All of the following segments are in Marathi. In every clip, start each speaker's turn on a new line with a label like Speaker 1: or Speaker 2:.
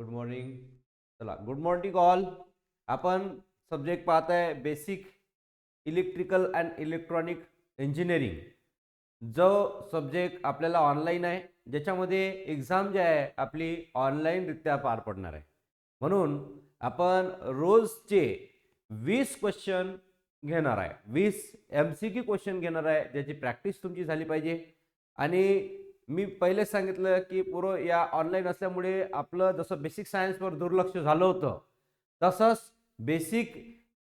Speaker 1: Good morning. चला, गुड मॉर्निंग ऑल. आपण सब्जेक्ट पाहताय basic electrical and electronic engineering. जो सब्जेक्ट आपल्याला ऑनलाईन आहे, ज्याच्यामध्ये एक्झाम जी आहे आपली ऑनलाईनरित्या पार पडणार आहे. म्हणून आपण रोजचे 20 क्वेश्चन घेणार आहे. 20 MCQ क्वेश्चन घेणार आहे, ज्याची प्रॅक्टिस तुमची झाली पाहिजे. आणि मी पहिले सांगितलं की पूर्व या ऑनलाईन असल्यामुळे आपलं जसं बेसिक सायन्सवर दुर्लक्ष झालं होतं, तसंच basic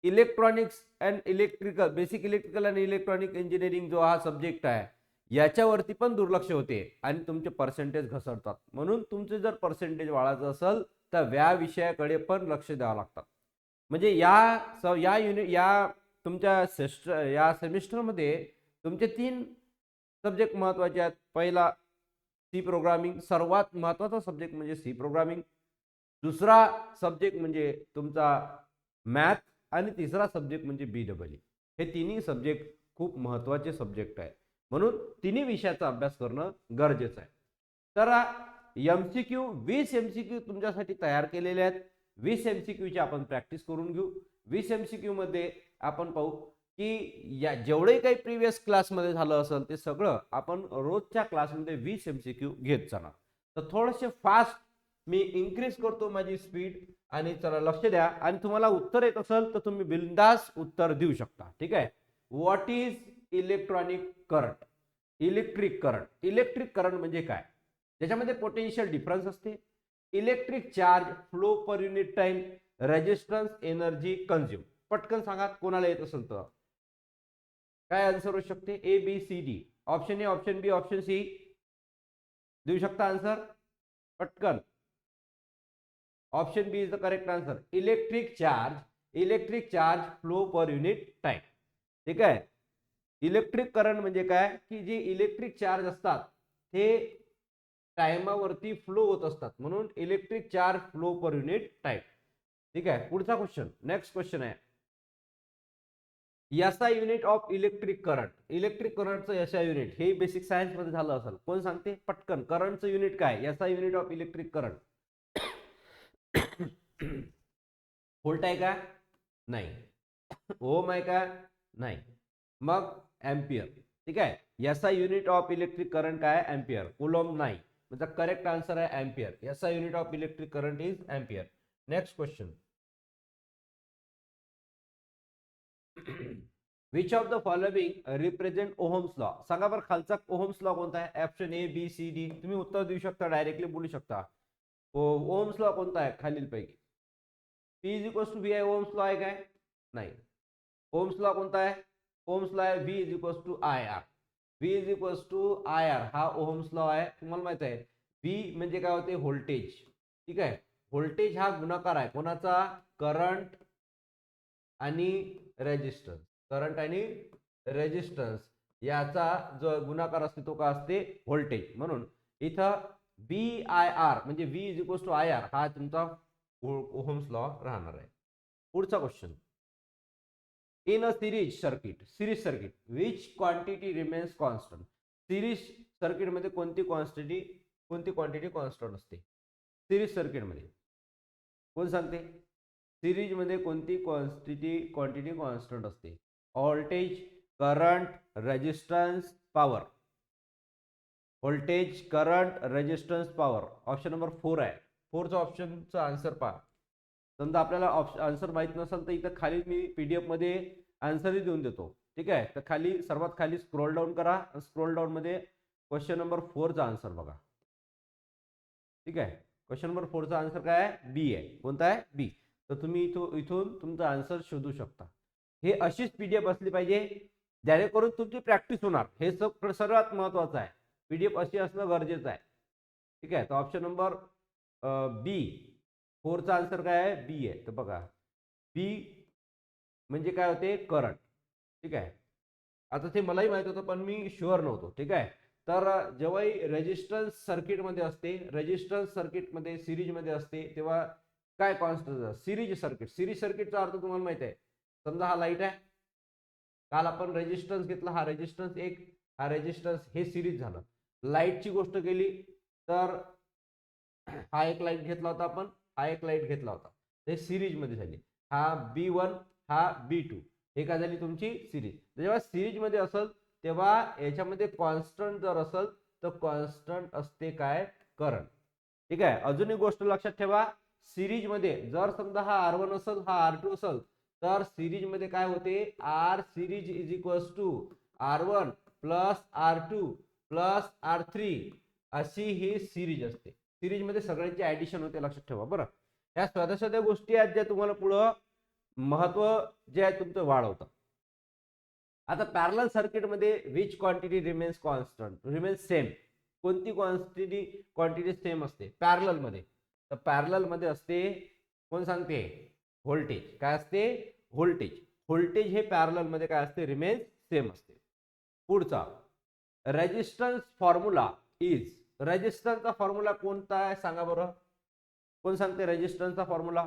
Speaker 1: electronics and electrical basic electrical and electronic engineering जो हा सब्जेक्ट आहे, याच्यावरती पण दुर्लक्ष होते आणि तुमचे पर्सेंटेज घसरतात. म्हणून तुमचे जर पर्सेंटेज वाढायचं असेल तर या विषयाकडे पण लक्ष द्यावं लागतात. म्हणजे या तुमच्या या सेमिस्टरमध्ये तुमचे 3 सब्जेक्ट महत्त्वाचे आहेत. पहिला सी प्रोग्रामिंग, सर्वात महत्त्वाचा सब्जेक्ट म्हणजे सी प्रोग्रामिंग. दुसरा सब्जेक्ट म्हणजे तुमचा मॅथ आणि तिसरा सब्जेक्ट म्हणजे BEE. हे तिन्ही सब्जेक्ट खूप महत्त्वाचे सब्जेक्ट आहेत. म्हणून तिन्ही विषयाचा अभ्यास करणं गरजेचं आहे. तर MCQ 20 MCQ तुमच्यासाठी तयार केलेले आहेत. 20 MCQ ची आपण प्रॅक्टिस करून घेऊ. 20 MCQ मध्ये आपण पाहू की या जेवढे काही प्रीवियस क्लासमध्ये झालं असेल ते सगळं आपण रोजच्या क्लासमध्ये 20 MCQ घेत जाणार. तर थोडेसे फास्ट मी इन्क्रीज करतो माझी स्पीड. आणि चला लक्ष द्या. आणि तुम्हाला उत्तर येत असेल तर तुम्ही बिनधास्त उत्तर देऊ शकता. ठीक आहे. What is electronic current? Electric current. Electric current म्हणजे काय? त्याच्यामध्ये पोटेन्शियल डिफरन्स असते, electric charge, flow per unit time, resistance, energy consume. पटकन सांगा कोणाला येत असेल तर. काय आन्सर होऊ शकते? ABCD. Option A, option B, option C देऊ शकता आन्सर पटकन. Option B is the correct answer. Electric charge flow per unit time. ठीक आहे. इलेक्ट्रिक करंट म्हणजे काय की जे इलेक्ट्रिक चार्ज असतात ते टाइमावरती फ्लो होत असतात, म्हणून electric charge flow per unit time. ठीक आहे. पुढचा क्वेश्चन, नेक्स्ट क्वेश्चन आहे SI unit of electric current. Electric करंटचं एसआय युनिट हे बेसिक सायन्स मध्ये झालं असेल. कोण सांगते पटकन? करंटचं युनिट काय? SI unit of electric current. Volt आहे का? नाही. ओम आहे का? नाही. मग एम्पियर. ठीक आहे. SI unit of electric current काय? एम्पियर. कुलॉम नाही. म्हणजे करेक्ट आन्सर आहे ampere. SI unit of electric current is ampere. Next question. Which of the following represent Ohm's law? सांगा बरं खालचा ओहम्स लॉ कोणता आहे? Option A, B, C, D. तुम्ही उत्तर देऊ शकता, डायरेक्टली बोलू शकता. ओहम्स लॉ कोणता आहे खालील पैकी? P is equals to V आहे. ओहम्स लॉ आहे काय? नाही. ओहम्स लॉ कोणता आहे? ओहम्स लॉ आहे V is equals to IR. V is equals to IR हा ओहम्स लॉ आहे. तुम्हाला माहित आहे V म्हणजे काय होते? व्होल्टेज. ठीक आहे. व्होल्टेज हा गुणाकार आहे कोणाचा? करंट आणि रेजिस्टन्स. करंट आणि रेजिस्टन्स याचा जो गुणाकार असते तो काय असते? व्होल्टेज. म्हणून इथं VIR म्हणजे V is equals to IR हा तुमचा ओहम्स लॉ राहणार आहे. पुढचा question. In a series circuit which quantity remains constant. Series circuit मध्ये कोणती क्वांटिटी कॉन्स्टंट असते? सिरीज सर्किट मध्ये कोण सांगते? सिरीज मध्ये कोणती क्वांटिटी कॉन्स्टंट असते? Voltage, current, resistance, power. Voltage, current, resistance, power. Option number 4 आहे. 4चा ऑप्शनचा आन्सर पहा. समजा आपल्याला आन्सर माहित नसेल तर इथं खाली मी PDF मध्ये आन्सरही देऊन देतो. ठीक आहे. तर खाली सर्वात खाली स्क्रोल डाऊन करा. स्क्रोल डाऊन मध्ये क्वेश्चन नंबर 4चा आन्सर बघा. ठीक आहे. क्वेश्चन नंबर 4चा आन्सर काय आहे? बी आहे. कोणता आहे? बी. तर तुम्ही इथून तुमचा आन्सर शोधू शकता. हे अशीच PDF असली पाहिजे जेणेकरून तुमची प्रॅक्टिस होणार. हे सर्वात महत्वाचं आहे. PDF अशी असणं गरजेचं आहे. ठीक आहे. तर ऑप्शन नंबर बी 4चा आन्सर काय आहे? बी आहे. तर बघा बी म्हणजे काय होते? करंट. ठीक आहे. आता ते मलाही माहित होतं पण मी शुअर नव्हतो. ठीक आहे. तर जेव्हाही रेजिस्टन्स सर्किटमध्ये असते, रेजिस्टन्स सर्किटमध्ये सिरीजमध्ये असते, तेव्हा काय कॉन्स्टंट? सिरीज सर्किटचा अर्थ तुम्हाला माहित आहे. समजा हा लाईट आहे. काल आपण रेजिस्टन्स घेतला, हा रेजिस्टन्स एक, हा रेजिस्टन्स, हे सिरीज झालं. लाईटची गोष्ट केली तर हा एक लाईट घेतला होता आपण, हा एक लाईट घेतला होता, ते सिरीज मध्ये झाली. हा B1 हा B2 हे काय झाली तुमची सिरीज. जेव्हा सिरीज मध्ये असेल तेव्हा याच्यामध्ये कॉन्स्टंट जर असेल तर कॉन्स्टंट असते काय करंट. ठीक आहे. अजून एक गोष्ट लक्षात ठेवा, सिरीज मध्ये जर समजा हा R1 असेल हा R2 असेल तर सिरीज मध्ये काय होते, R series is equals to R1 plus R2 plus R3 अशी ही सिरीज असते. सिरीज मध्ये सगळ्यांची ऍडिशन होते, लक्षात ठेवा बरं. या साध्या साध्या गोष्टी आहेत ज्या तुम्हाला पुढं महत्व जे आहे तुमचं वाढवतं. आता पॅरलल सर्किट मध्ये which quantity remains constant remains same. कोणती क्वांटिटी सेम असते पॅरलल मध्ये, तर पॅरलल मध्ये असते कोण सांगते, व्होल्टेज. काय असते, व्होल्टेज. व्होल्टेज हे पॅरलल मध्ये काय असते, रिमेन्स सेम असते. पुढचा रेजिस्टन्स फॉर्म्युला इज. रेजिस्टन्सचा फॉर्म्युला कोणता आहे सांगा बरं, कोण सांगते रेजिस्टन्सचा फॉर्म्युला.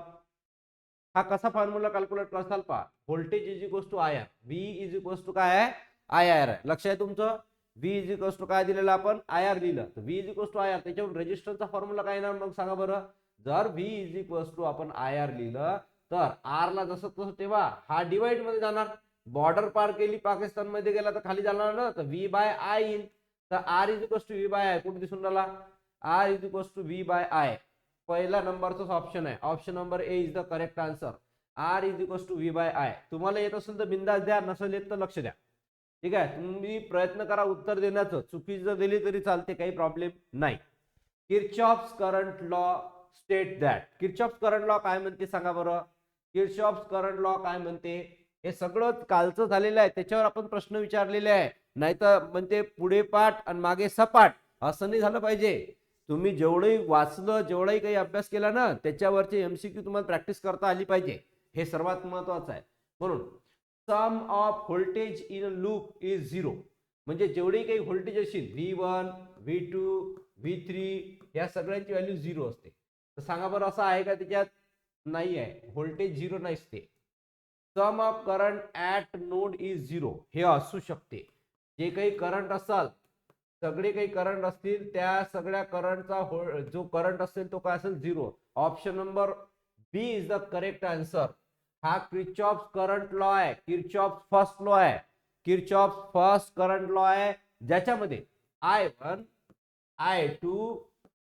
Speaker 1: हा कसा फॉर्म्युला कॅल्क्युलेट करसाल पहा, voltage is equals to I R. V is equals to काय आहे, आय आर आहे. लक्ष आहे तुमचं. व्ही इज इक्वल्स टू काय दिलेलं आपण, आय आर लिहिलं, तर V is equals to I R. त्याच्यावर रेजिस्टन्सचा फॉर्म्युला काय येणार मग सांगा बरं. जर व्ही इज इक्वल्स टू आपण आय आर लिहिलं तर आर ला जसं तसं तेव्हा हा डिवाइड मध्ये जाणार. बॉर्डर पार केली पाकिस्तान मध्ये गेला तर खाली जाणार ना, तर व्ही बाय आय येईल. तर R is equals to V by I कुठे दिसून राहिला, R is equals to V by I. पहिला नंबरचाच ऑप्शन आहे, option number A is the correct answer. R is equals to V by I. तुम्हाला येत असेल तर बिंदास द्या, नसेल येत तर लक्ष द्या. ठीक आहे. तुम्ही प्रयत्न करा उत्तर देण्याचं, चुकी जर दिली तरी चालते, काही प्रॉब्लेम नाही. Kirchhoff's current law state that. Kirchhoff's current law काय म्हणते सांगा बरं. किर्चॉफ्स करंट लॉ काय म्हणते, हे सगळं कालचं झालेलं आहे, त्याच्यावर आपण प्रश्न विचारलेले आहे. नाहीतर म्हणते पुढे पाठ आणि मागे सपाट, असं नाही झालं पाहिजे. तुम्ही जेवढंही वाचलं, जेवढाही काही अभ्यास केला ना, त्याच्यावरची एमसीक्यू तुम्हाला प्रॅक्टिस करता आली पाहिजे, हे सर्वात महत्वाचं आहे. म्हणून sum of voltage in loop is zero. म्हणजे जेवढी काही व्होल्टेज असेल V1 V2 V3 या सगळ्यांची व्हॅल्यू झिरो असते. तर सांगा बरं असं आहे का त्याच्यात, नाही आहे, व्होल्टेज झिरो नसते. Sum of current at node is zero, हे असू शकते. जे काही करंट असाल, सगळे काही करंट असतील, त्या सगळ्या करंटचा जो करंट असेल तो काय असेल, zero. Option number B is the correct answer. हा किर्चॉफ्स करंट लॉ आहे, किर्चॉफ्स फर्स्ट लॉ आहे, किर्चॉफ्स फर्स्ट करंट लॉ आहे, ज्याच्यामध्ये I1 I2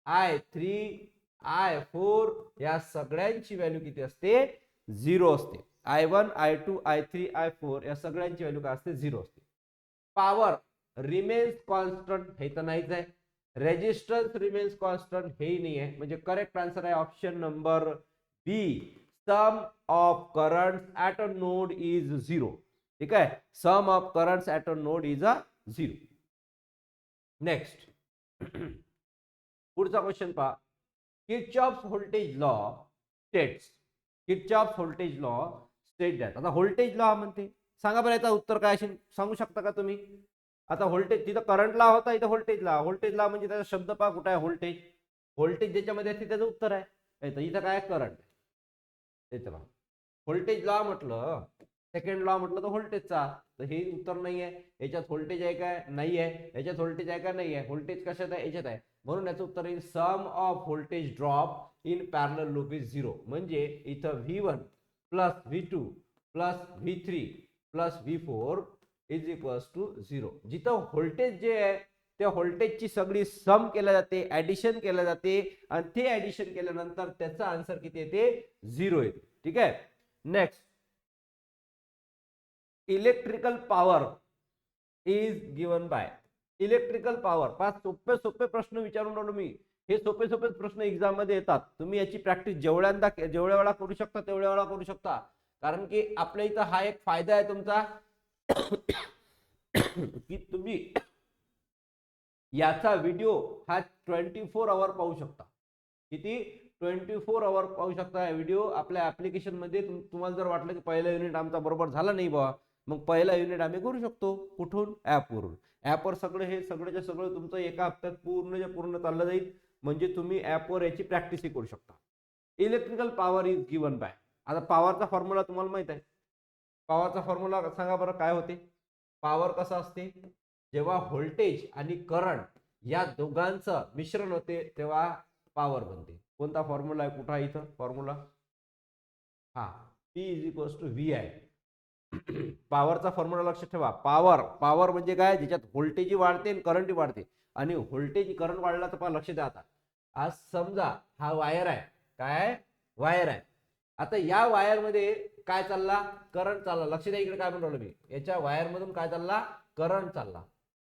Speaker 1: I3 I4 या सगळ्यांची व्हॅल्यू किती असते, झिरो असते. I1 I2 I3 I4 या सगळ्यांची व्हॅल्यू काय असते, झिरो असते. पॉवर रिमेन्स कॉन्स्टंट, हे तर नाहीच आहे. रेजिस्टन्स रिमेन्स कॉन्स्टंट, हेही नाही आहे. म्हणजे करेक्ट आन्सर आहे option number B. Sum of currents at a node is zero. ठीक आहे. Sum of currents at a node is a zero. Next पुढचा क्वेश्चन पहा. Kirchhoff's voltage law states. Kirchhoff's voltage law state that. आता व्होल्टेज लॉ म्हणते, सांगा बरं याचं उत्तर काय असेल, सांगू शकता का तुम्ही. आता व्होल्टेज तिथं करंट लॉ होता, इथं व्होल्टेज लॉ. व्होल्टेज लॉ म्हणजे त्याचा शब्द पहा कुठे आहे, व्होल्टेज. व्होल्टेज ज्याच्यामध्ये असते त्याचं उत्तर आहे. इथं काय करंट. त्याचं व्होल्टेज लॉ म्हटलं, सेकंड लॉ म्हटलं तर व्होल्टेजचा, तर हे उत्तर नाही आहे. याच्यात व्होल्टेज आहे काय, नाही आहे. याच्यात व्होल्टेज आहे का, नाही आहे. व्होल्टेज कशात आहे, याच्यात आहे. म्हणून याचं उत्तर येईल sum of voltage drop in parallel loop is zero. म्हणजे इथं V1 plus V2 plus V3 plus V4 is equals to zero. जिथं व्होल्टेज जे आहे त्या व्होल्टेजची सगळी सम केल्या जाते, ऍडिशन केल्या जाते, आणि ते ऍडिशन केल्यानंतर त्याचा आन्सर किती येते, झिरो येते. ठीक आहे. Next, electrical power is given by. Electrical power, पाच सोपे सोपे प्रश्न विचारून राहिलो मी. हे सोपे सोपे प्रश्न एक्झाम मध्ये येतात. तुम्ही याची प्रॅक्टिस जेवढ्या वेळा करू शकता तेवढ्या वेळा करू शकता. कारण की आपल्या इथं हा एक फायदा आहे तुमचा की तुम्ही याचा व्हिडिओ हा 24 आवर पाहू शकता. किती, 24 आवर पाहू शकता व्हिडिओ आपल्या ऍप्लिकेशन मध्ये. तुम्हाला जर वाटलं की पहिला युनिट आमचा बरोबर झाला नाही बा, मग पहिला युनिट आम्ही करू शकतो. कुठून, ऍपवरून. ऍपवर सगळं हे सगळंच्या सगळं तुमचं एका हप्त्यात पूर्ण चाललं जाईल. म्हणजे तुम्ही ऍपवर याची प्रॅक्टिसही करू शकता. Electrical power is given by. आता पॉवरचा फॉर्म्युला तुम्हाला माहित आहे. पॉवरचा फॉर्म्युला सांगा बरं काय होते. पॉवर कसा असते, जेव्हा व्होल्टेज आणि करंट या दोघांचं मिश्रण होते तेव्हा पॉवर बनते. कोणता फॉर्म्युला आहे, कुठं आहे इथं फॉर्म्युला? हा, P is equals to V आहे. पॉवरचा फॉर्म्युला लक्षात ठेवा. पॉवर म्हणजे काय, ज्याच्यात व्होल्टेज वाढते आणि करंट वाढते. आणि व्होल्टेज करंट वाढला तर लक्ष द्या. आता आज समजा हा वायर आहे, काय वायर आहे. आता या वायर मध्ये काय चालला, करंट चालला. लक्ष द्या इकडे काय म्हणतो मी, याच्या वायर मधून काय चालला, करंट चालला.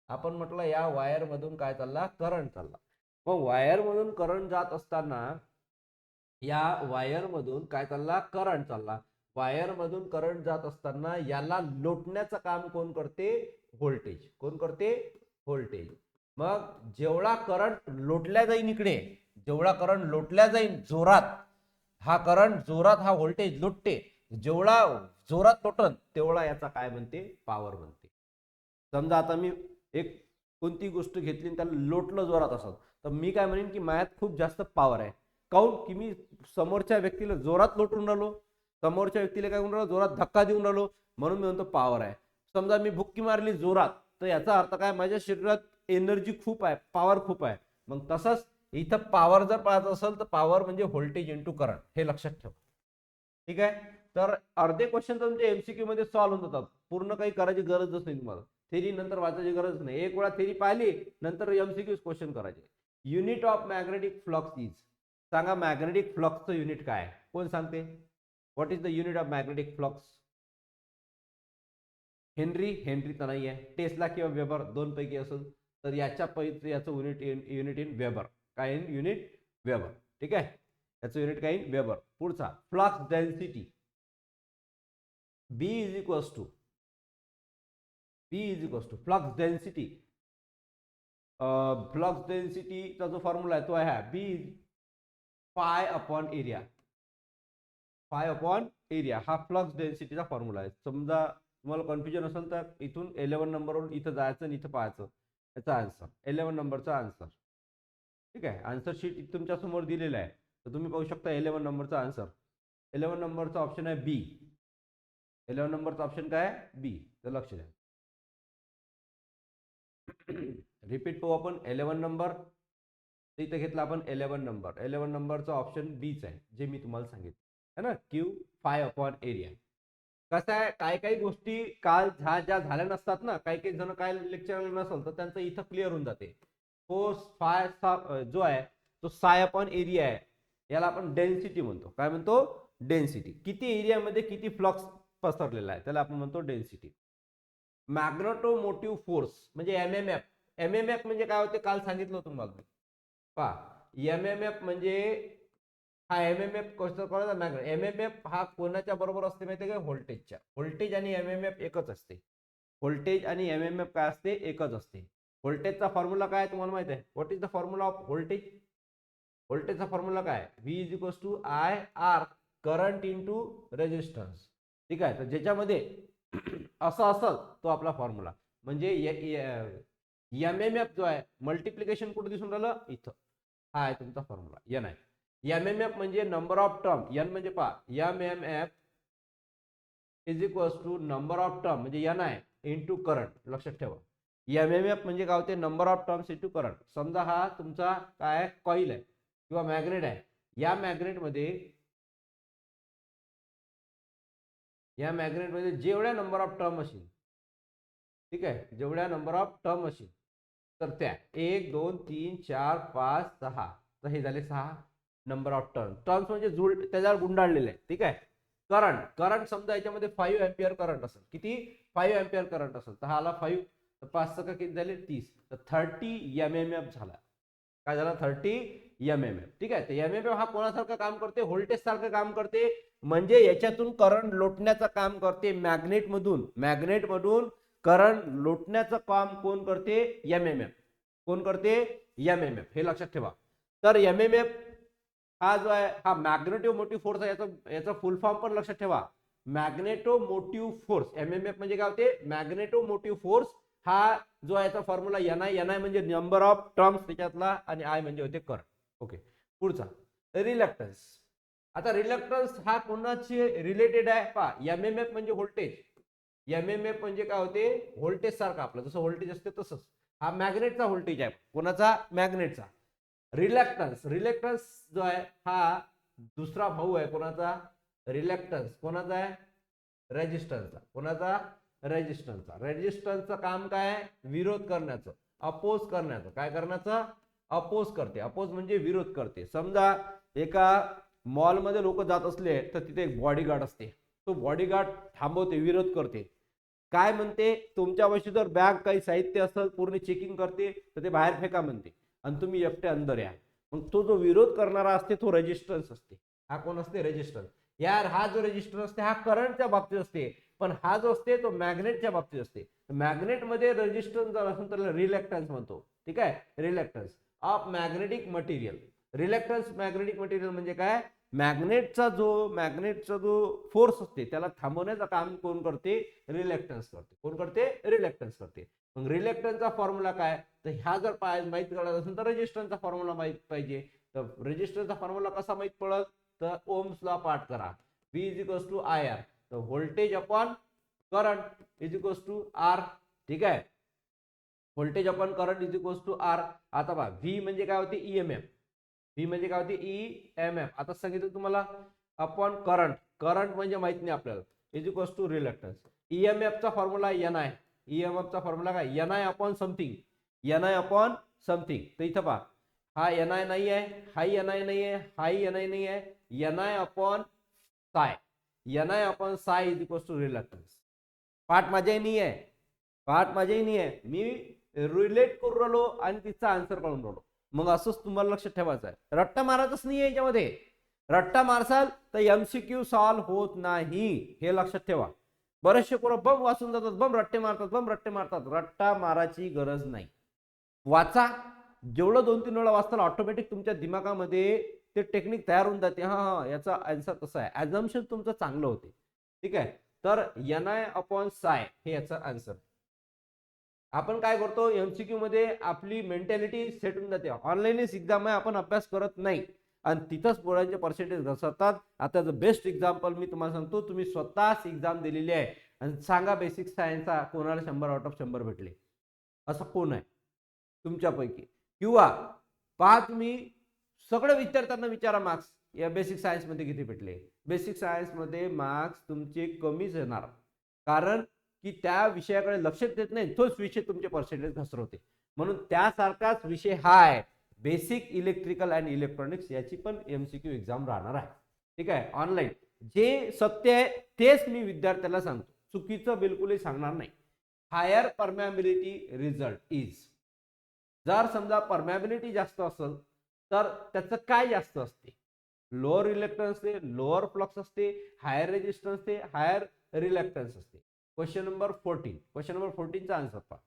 Speaker 1: आपण म्हटलं या वायर मधून काय चालला, करंट चालला. मग वायर मधून करंट जात असताना या वायर मधून काय चालला, करंट चालला. वायर मधून करंट जात असताना याला लोटण्याचं काम कोण करते, व्होल्टेज. कोण करते, व्होल्टेज. मग जेवढा करंट लोटल्या जाईल इकडे, जेवढा करंट लोटल्या जाईल जोरात, हा करंट जोरात हा व्होल्टेज लोटते. जेवढा जोरात लोटन तेवढा याचा काय म्हणते, पॉवर म्हणते. समजा आता मी एक कोणती गोष्ट घेतली आणि त्याला लोटलं जोरात असं, तर मी काय म्हणेन की माझ्यात खूप जास्त पॉवर आहे. काऊन की मी समोरच्या व्यक्तीला जोरात लोटून राहिलो, समोरच्या व्यक्तीला काय म्हणून राहिलो, जोरात धक्का देऊन राहिलो, म्हणून मी म्हणतो पॉवर आहे. समजा मी भुक्की मारली जोरात, तर याचा अर्थ काय, माझ्या शरीरात एनर्जी खूप आहे, पॉवर खूप आहे. मग तसंच इथं पॉवर जर पाहायचं असेल तर पॉवर म्हणजे व्होल्टेज इंटू करंट, हे लक्षात ठेवा. ठीक आहे. तर अर्धे क्वेश्चन तुमचे एमसीक्यू मध्ये सॉल्व्ह होऊन जातात. पूर्ण काही करायची गरजच नाही तुम्हाला. थेरी नंतर वाचायची गरज नाही. एक वेळा थेरी पाहिली नंतर एमसीक्यू क्वेश्चन करायचे. Unit of magnetic flux is, सांगा मॅग्नेटिक फ्लक्सचं युनिट काय, कोण सांगते? What is the unit of magnetic flux? Henry तर नाही आहे. टेस्ला किंवा वेबर दोन पैकी असेल तर याच्या पैकी याचं युनिट इन वेबर. काय इन युनिट? वेबर. ठीक आहे, याचं युनिट काय इन वेबर. पुढचा flux density, B is equals to flux density. Flux डेन्सिटीचा जो फॉर्म्युला आहे तो आहे B phi upon area. Phi upon area हा फ्लक्स डेन्सिटीचा फॉर्म्युला आहे. समजा तुम्हाला कन्फ्युजन असेल तर इथून 11 नंबरवरून इथं जायचं आणि इथं पाहायचं. याचा आन्सर 11 नंबरचा आन्सर. ठीक आहे, आन्सर शीट तुमच्या समोर दिलेलं आहे, तर तुम्ही पाहू शकता 11 नंबरचा आन्सर. 11 नंबरचा ऑप्शन आहे बी. 11 नंबरचा ऑप्शन काय आहे, बी. तर लक्ष द्या. रिपीट पाहू आपण. 11 नंबर इथे घेतला आपण 11 नंबर. 11 नंबरचा ऑप्शन बीच आहे, जे मी तुम्हाला सांगितलं है ना, क्यू पाय अपॉन एरिया. कसं आहे, काही काही गोष्टी काल ज्या झाल्या नसतात ना, काही काही जण काय लेक्चर नसेल तर त्यांचं इथं क्लिअर होऊन जाते. तो फाय जो आहे तो साय अपॉन एरिया आहे. याला आपण डेन्सिटी म्हणतो. काय म्हणतो? डेन्सिटी. किती एरियामध्ये किती फ्लक्स पसरलेला आहे त्याला आपण म्हणतो डेन्सिटी. मॅग्नेटोमोटिव्ह फोर्स म्हणजे एमएमएफ. एमएमएफ म्हणजे काय होते, काल सांगितलं तुम्हाला. पहा, एमएमएफ म्हणजे हा एमएमएफ कसं एमएमएफ हा कोणाच्या बरोबर असते माहिती आहे का? व्होल्टेजच्या. व्होल्टेज आणि एमएमएफ एकच असते. व्होल्टेज आणि एमएमएफ काय असते, एकच असते. व्होल्टेजचा फॉर्म्युला काय तुम्हाला माहिती आहे? What is the formula of voltage? व्होल्टेजचा फॉर्म्युला काय? V is equals to I R current into resistance. ठीक आहे, तर ज्याच्यामध्ये असं असेल तो आपला फॉर्म्युला. म्हणजे एमएमएफ जो आहे मल्टिप्लिकेशन कुठे दिसून राहिलं, इथं. हा आहे तुमचा फॉर्म्युला, एन आहे. एमएमएफ म्हणजे नंबर ऑफ टर्म. एन म्हणजे पहा MMF is equals to number of term म्हणजे एन आहे इंटू करंट. लक्षात ठेवा, एमएमएफ म्हणजे काय होते, number of terms into current. समजा हा तुमचा काय कॉईल आहे किंवा मॅग्नेट आहे. या मॅग्नेटमध्ये जेवढ्या नंबर ऑफ टर्म असेल, ठीक आहे, जेवढ्या नंबर ऑफ टर्म असेल तर त्या 1 2 3 4 5 6, तर हे झाले 6 नंबर ऑफ टर्म्स म्हणजे त्याच्यावर गुंडाळलेले आहे. ठीक आहे. करंट समजा याच्यामध्ये 5 एम्पियर करंट असेल. किती? 5 एम्पियर करंट असेल तर हा आला 5, तर 5 का किती झाले 30, तर 30 एमएमएफ झाला. काय झाला? 30 एमएमएफ. ठीक आहे, तर एमएमएफ हा कोणासारखं काम करते? व्होल्टेज सारखं काम करते. म्हणजे याच्यातून करंट लोटण्याचं काम करते. मॅग्नेटमधून करंट लोटण्याचं काम कोण करते? एमएमएफ. कोण करते? एमएमएफ. हे लक्षात ठेवा. तर एमएमएफ हा जो आहे हा मॅग्नेटोमोटिव्ह फोर्स आहे. याचा फुल फॉर्म पण लक्षात ठेवा. Magnetomotive force. एमएमएफ म्हणजे काय होते? Magnetomotive force. हा जो आहे याचा फॉर्म्युला एन आय म्हणजे नंबर ऑफ टर्म्स त्याच्यातला, आणि आय म्हणजे होते करंट. ओके, पुढचा रिलक्टन्स. आता रिलक्टन्स हा कोणाशी रिलेटेड आहे पहा. एमएमएफ म्हणजे व्होल्टेज. एमएमएफ म्हणजे काय होते? व्होल्टेज सारखा. आपलं जसं व्होल्टेज असते तसंच हा मॅग्नेटचा व्होल्टेज आहे. कोणाचा? मॅग्नेटचा. रिलॅक्टन्स, रिलॅक्टन्स जो आहे हा दुसरा भाऊ आहे कोणाचा, रिलॅक्टन्स कोणाचा आहे, रेजिस्टन्सचा. कोणाचा, रेजिस्टन्सचा. रेजिस्टन्सचं काम काय, विरोध करण्याचं, अपोज करण्याचं. काय करण्याचं, अपोज करते. अपोज म्हणजे विरोध करते. समजा एका मॉलमध्ये लोक जात असले तर तिथे एक बॉडीगार्ड असते, तो बॉडीगार्ड थांबवते, विरोध करते. काय म्हणते, तुमच्यापाशी जर बॅग काही साहित्य असेल पूर्ण चेकिंग करते तर ते बाहेर फेका म्हणते आणि तुम्ही एकटे अंदर या. मग तो जो विरोध करणारा असते तो रेजिस्टन्स असते. हा कोण असते, रेजिस्टन्स. यार हा जो रेजिस्टन्स असते हा करंटच्या बाबतीत असते, पण हा जो असते तो मॅग्नेटच्या बाबतीत असते. मॅग्नेट मध्ये रेजिस्टन्स जर असेल तर रिलॅक्टन्स म्हणतो. ठीक आहे, reluctance of magnetic material. Reluctance magnetic material म्हणजे काय, मॅग्नेटचा जो फोर्स असते त्याला थांबवण्याचं काम कोण करते, रिलॅक्टन्स करते. कोण करते, रिलॅक्टन्स करते. मग रिलॅक्टन्सचा फॉर्म्युला काय, तर ह्या जर माहित करायचा असेल तर रेजिस्टन्सचा फॉर्म्युला माहित पाहिजे. तर रेजिस्टन्सचा फॉर्म्युला कसा माहित पडत, तर ओम्स लॉ पाठ करा. V is equals to I R, तर voltage upon current is equals to R. ठीक आहे, voltage upon current is equals to R. आता पहा व्ही म्हणजे काय होते, ईएमएफ. व्ही म्हणजे काय होते, ईएमएफ. आता सांगितलं तुम्हाला अपॉन करंट, करंट म्हणजे माहित नाही आपल्याला, इज इक्वल्स टू रिलॅक्टन्स. ईएमएफचा फॉर्म्युला एन आय. ईएमएफचा फॉर्म्युला काय, N I upon something, N I upon something. तर इथं पहा हा एन आय नाही आहे, हाही एन आय नाही आहे, हाही एन आय नाही आहे, एन आय अपॉन साय. एन आय अपॉन साय इज इक्वल्स टू रिलॅक्टन्स. पाठ माझ्याही नाही आहे, पाठ माझ्याही नाही आहे, मी रिलेट करून राहिलो आणि तिचा आन्सर काढून राहिलो. मग असंच तुम्हाला लक्षात ठेवायचं आहे, रट्टा मारायचंच नाही आहे याच्यामध्ये. रट्टा मारसाल तर एमसीक्यू सॉल्व्ह होत नाही, हे लक्षात ठेवा. बरेचसे पोरं बम वाचून जातात, बम रट्टे मारतात, बम रट्टे मारतात. रट्टा मारायची गरज नाही. वाचा, जेवढं 2-3 वेळा वाचताना ऑटोमॅटिक तुमच्या दिमागामध्ये ते टेक्निक तयार होऊन जाते. हा हा याचा आन्सर तसा आहे, ऍझम्पशन तुमचं चांगलं होते. ठीक आहे, तर एन आय अपॉन साय हे याचा आन्सर. आपण काय करतो, एमसीक्यू मध्ये आपली मेंटॅलिटी सेट होऊन जाते. ऑनलाईनच एक्झाम आहे, आपण अभ्यास करत नाही आणि तिथंच पोरांचे पर्सेंटेज घसरतात. आता बेस्ट एक्झाम्पल मी तुम्हाला सांगतो, तुम्ही स्वतःच एक्झाम दिलेली आहे आणि सांगा बेसिक सायन्सचा कोणाला 100 आउट ऑफ 100 भेटले, असं कोण आहे तुमच्यापैकी? किंवा पहा तुम्ही सगळ्या विद्यार्थ्यांना विचारा मार्क्स या बेसिक सायन्स मध्ये किती भेटले. बेसिक सायन्स मध्ये मार्क्स तुमचे कमीच येणार, कारण की त्या विषयाकडे लक्ष देत नाही, तोच विषय तुमचे पर्सेंटेज घसरवते. म्हणून त्यासारखाच विषय हा आहे बेसिक इलेक्ट्रिकल अँड इलेक्ट्रॉनिक्स, याची पण एमसीक्यू एक्झाम राहणार आहे. ठीक आहे, ऑनलाईन. जे सत्य आहे तेच मी विद्यार्थ्याला सांगतो, चुकीचं बिलकुलही सांगणार नाही. हायर परमॅबिलिटी रिझल्ट इज, जर समजा परमॅबिलिटी जास्त असेल तर त्याचं काय जास्त असते, लोअर रिलॅक्टन्स असते, लोअर फ्लक्स असते, हायर रेजिस्टन्स असते, हायर रिलॅक्टन्स असते. क्वेश्चन नंबर 14, क्वेश्चन नंबर 14 चा आन्सर पहा.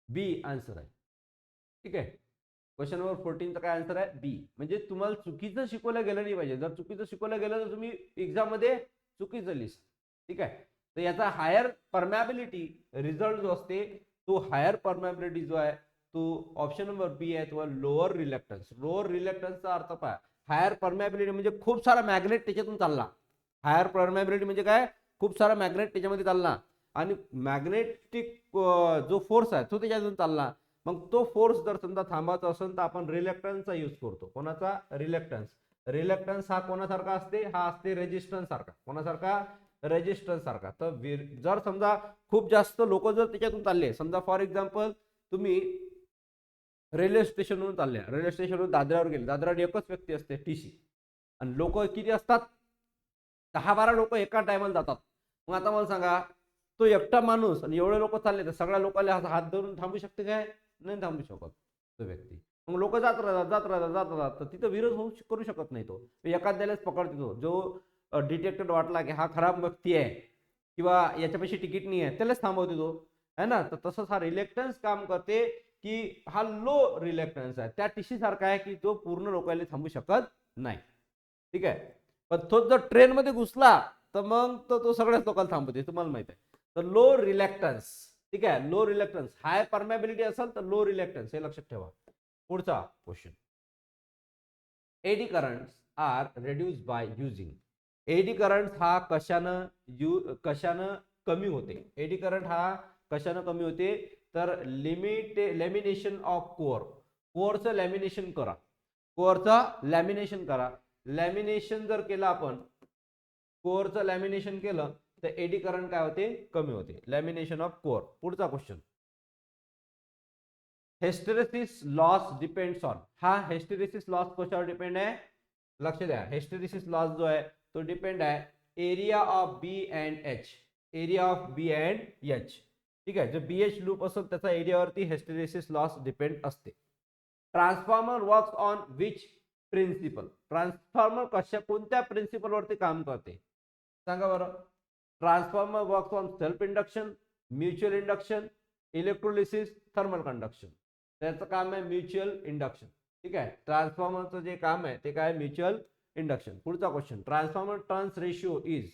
Speaker 1: बी आन्सर आहे. ठीक आहे, क्वेश्चन नंबर 14 चा काय आन्सर आहे, बी. म्हणजे तुम्हाला चुकीचं शिकवलं गेलं नाही पाहिजे. जर चुकीचं शिकवलं गेलं तर तुम्ही एक्झाम मध्ये चुकीचं लिहिसा. ठीक आहे, तर याचा हायर परमॅबिलिटी रिझल्ट जो असते, तो हायर परमॅबिलिटी जो आहे तो ऑप्शन नंबर बी आहे, तो लोअर रिलॅक्टन्स. लोअर रिलॅक्टन्सचा अर्थ पहा, हायर परमॅबिलिटी म्हणजे खूप सारा मॅग्नेट त्याच्यातून चालला. हायर परमॅबिलिटी म्हणजे काय, खूप सारा मॅग्नेट त्याच्यामध्ये चालला आणि मॅग्नेटिक जो फोर्स आहे तो त्याच्यातून चालला. मग तो फोर्स जर समजा थांबायचा असेल तर आपण रिलॅक्टन्सचा यूज करतो. कोणाचा, रिलॅक्टन्स. रिलॅक्टन्स हा कोणासारखा असते, हा असते रेजिस्टन्स सारखा. कोणासारखा, रेजिस्टन्स सारखा. तर जर समजा खूप जास्त लोक जर त्याच्यातून चालले, समजा फॉर एक्झाम्पल तुम्ही रेल्वे स्टेशनवरून चालले, रेल्वे स्टेशनवरून दादरावर गेले, दादरावर एकच व्यक्ती असते टीसी, आणि लोक किती असतात, 10-12 लोक एका टायमाला जातात. मग आता मला सांगा, तो एकटा माणूस आणि एवढे लोक चालले तर सगळ्या लोकांना हात धरून थांबू शकते काय, नाही थांबू शकत तो व्यक्ती. मग लोक जात राहतात जात राहतात जात राहतात, तर तिथं विरोध होऊ करू शकत नाही. तो एखाद्यालाच पकडतो, तो जो डिटेक्टेड वाटला की हा खराब व्यक्ती आहे किंवा याच्यापाशी तिकीट नाही आहे, त्यालाच थांबवते तो, है ना. तर तसंच हा रिलॅक्टन्स काम करते की हा लो रिलॅक्टन्स आहे, त्या टीसी सारखा आहे की तो पूर्ण लोकांना थांबू शकत नाही. ठीक आहे, पण तो जर ट्रेन मध्ये घुसला तर मग तो सगळ्याच लोकांना थांबवते, तुम्हाला माहित आहे. तर लो रिलॅक्टन्स. ठीक आहे, लो रिलॅक्टन्स. हाय परमॅबिलिटी असेल तर लो रिलॅक्टन्स, हे लक्षात ठेवा. पुढचा question, eddy currents are reduced by using. Eddy current हा कशानं कमी होते, एडी करंट हा कशाने कमी होते तर लॅमिनेशन ऑफ कोअरचं लॅमिनेशन करा, कोअरचं लॅमिनेशन करा. लॅमिनेशन जर केलं आपण, कोअरचं लॅमिनेशन केलं तर एडी करंट काय होते कमी होते. Lamination of core. पुढचा question, hysteresis loss depends on. हा हिस्टेरेसिस लॉस कशावर डिपेंड आहे लक्ष द्या. हिस्टेरेसिस लॉस जो आहे तो डिपेंड आहे area of B and H, area of B and H. ठीक आहे, जो बीएच लूप असेल त्याचा एरियावरती हिस्टेरेसिस लॉस डिपेंड असते. Transformer works on which principle. Transformer कोणत्या प्रिन्सिपल वरती काम करते सांगा बरं. Transformer works on self induction, mutual induction, electrolysis, thermal conduction. त्याचं काम आहे म्युच्युअल इंडक्शन. ठीक आहे, ट्रान्सफॉर्मरचं जे काम आहे ते काय म्युच्युअल इंडक्शन. पुढचा question, transformer turns ratio is.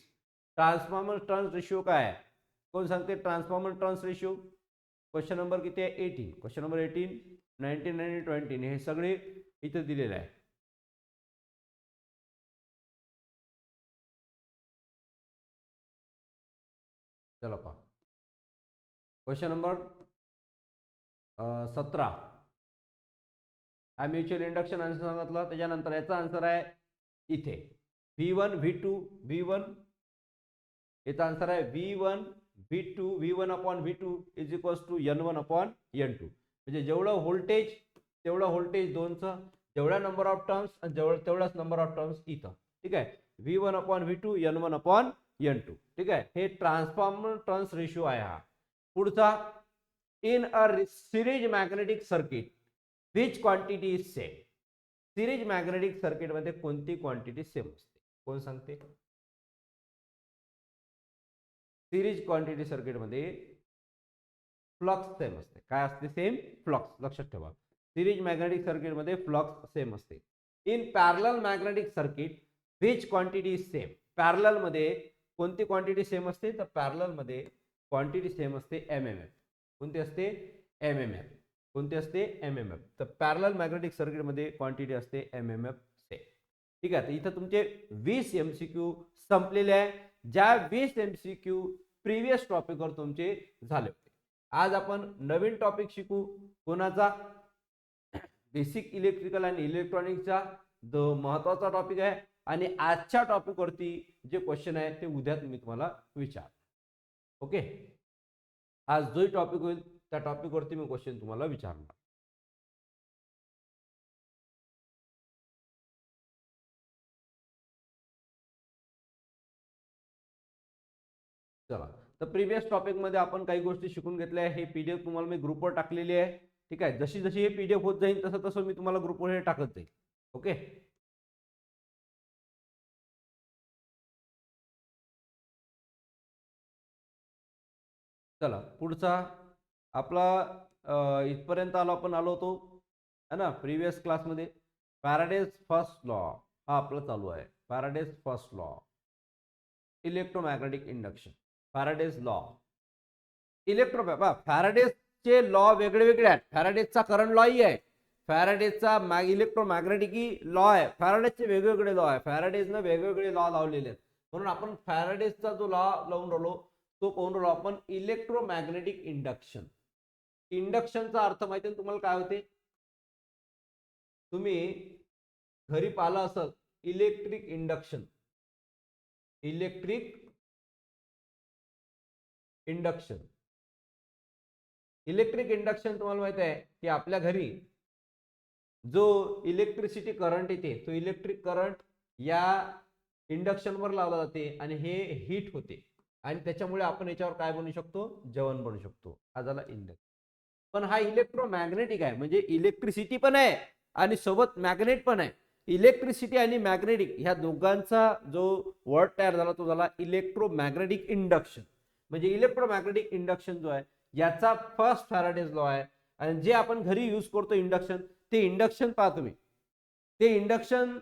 Speaker 1: Transformer turns ratio काय आहे कोण सांगते. Transformer turns ratio question number किती आहे 18. क्वेश्चन नंबर 18, 19 आणि 20 हे सगळे इथे दिलेले आहे. चला पहा क्वेश्चन नंबर 17. हा म्युच्युअल इंडक्शन आन्सर सांगितलं. त्याच्यानंतर याचा आन्सर आहे इथे V1 V2 V1. याचा आन्सर आहे V1 V2 V1 upon V2 is equals to N1 upon N2. म्हणजे जेवढं व्होल्टेज तेवढं व्होल्टेज दोनचं, जेवढा नंबर ऑफ टर्म्स आणि तेवढाच नंबर ऑफ टर्म्स इथं. ठीक आहे, V1 upon V2 N1 upon N2. ठीक आहे, हे ट्रान्सफॉर्मर टर्न्स रेशिओ आहे हा. पुढचा, in a series magnetic circuit which quantity is same. Series magnetic circuit मध्ये कोणती क्वांटिटी सेम असते कोण सांगते. सिरीज क्वांटिटी सर्किट मध्ये फ्लक्स सेम असते. काय असते सेम फ्लक्स. लक्षात ठेवा, सिरीज मॅग्नेटिक सर्किट मध्ये फ्लक्स सेम असते. In parallel magnetic circuit which quantity is same. Parallel मध्ये कोणती क्वांटिटी सेम असते तर पॅरलल मध्ये क्वांटिटी सेम असते एमएमएफ. कोणती असते एमएमएफ. कोणती असते एमएमएफ. तर पॅरलल मॅग्नेटिक सर्किट मध्ये क्वांटिटी असते एमएमएफ सेम. ठीक आहे, तर इथं तुमचे 20 MCQ संपलेले आहे. ज्या 20 MCQ प्रिव्हियस टॉपिकवर तुमचे झाले होते. आज आपण नवीन टॉपिक शिकू कोणाचा, बेसिक इलेक्ट्रिकल आणि इलेक्ट्रॉनिक्सचा जो महत्वाचा टॉपिक आहे. आणि आजच्या टॉपिक वरती जे क्वेश्चन आहे ते उद्या मी तुम्हाला विचार. ओके, आज जो टॉपिक होईल त्या टॉपिक वरती मी क्वेश्चन तुम्हाला विचारणार. चला, तर प्रिव्हियस टॉपिक मध्ये आपण काही गोष्टी शिकून घेतल्या आहे. हे पीडीएफ तुम्हाला मी ग्रुपवर टाकलेली आहे. ठीक आहे, जशी जशी हे पीडीएफ होत जाईल तसं तसं मी तुम्हाला ग्रुपवर हे टाकत जाईल. ओके, चला पुढचा आपला इथपर्यंत आपण आलो होतो है ना प्रिव्हियस क्लासमध्ये. फॅराडेज फर्स्ट लॉ हा आपला चालू आहे. Faraday's first law, electromagnetic induction, Faraday's law. फॅराडेजचे लॉ वेगळे वेगळे आहेत. फॅराडेजचा करंट लॉ ही आहे, फॅराडेजचा इलेक्ट्रोमॅग्नेटिक लॉ आहे. फॅराडेजचे वेगवेगळे लॉ आहे. फॅराडेजनं वेगवेगळे लॉ लावलेले आहेत. म्हणून आपण फॅराडेजचा जो लॉ लावून राहिलो तो पाहून राहिलो आपण इलेक्ट्रोमॅग्नेटिक इंडक्शन. इंडक्शनचा अर्थ माहिती आहे तुम्हाला काय होते. तुम्ही घरी पाहिलं असेल electric induction. Electric induction, electric induction तुम्हाला माहिती आहे की आपल्या घरी जो इलेक्ट्रिसिटी करंट येते तो इलेक्ट्रिक करंट या इंडक्शन वर लावला जाते आणि हे हीट होते आणि त्याच्यामुळे आपण याच्यावर काय बनवू शकतो जेवण बनवू शकतो. हा झाला इंडक्शन. पण हा इलेक्ट्रोमॅग्नेटिक आहे म्हणजे इलेक्ट्रिसिटी पण आहे आणि सोबत मॅग्नेट पण आहे. इलेक्ट्रिसिटी आणि मॅग्नेटिक ह्या दोघांचा जो वर्ड तयार झाला तो झाला इलेक्ट्रोमॅग्नेटिक इंडक्शन. म्हणजे इलेक्ट्रोमॅग्नेटिक इंडक्शन जो आहे याचा फर्स्ट फॅराडेज लॉ आहे. आणि जे आपण घरी यूज करतो इंडक्शन, ते इंडक्शन पहा तुम्ही, ते इंडक्शन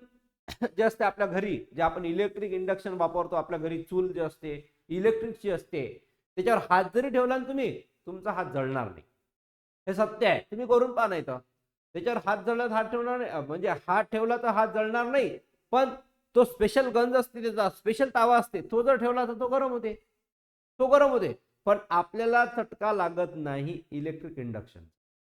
Speaker 1: जे असते आपल्या घरी, जे आपण इलेक्ट्रिक इंडक्शन वापरतो आपल्या घरी, चूल जे असते इलेक्ट्रिकची असते, त्याच्यावर हात जरी ठेवला ना तुम्ही तुमचा हात जळणार नाही. हे सत्य आहे, तुम्ही करून पहा. नाही तर त्याच्यावर हात जळला हात ठेवणार नाही, म्हणजे हात ठेवला तर हात जळणार नाही. पण तो स्पेशल गंज असते, त्याचा स्पेशल तावा असते, तो जर ठेवला तर तो गरम होते, तो गरम होते. पण आपल्याला चटका लागत नाही इलेक्ट्रिक इंडक्शन.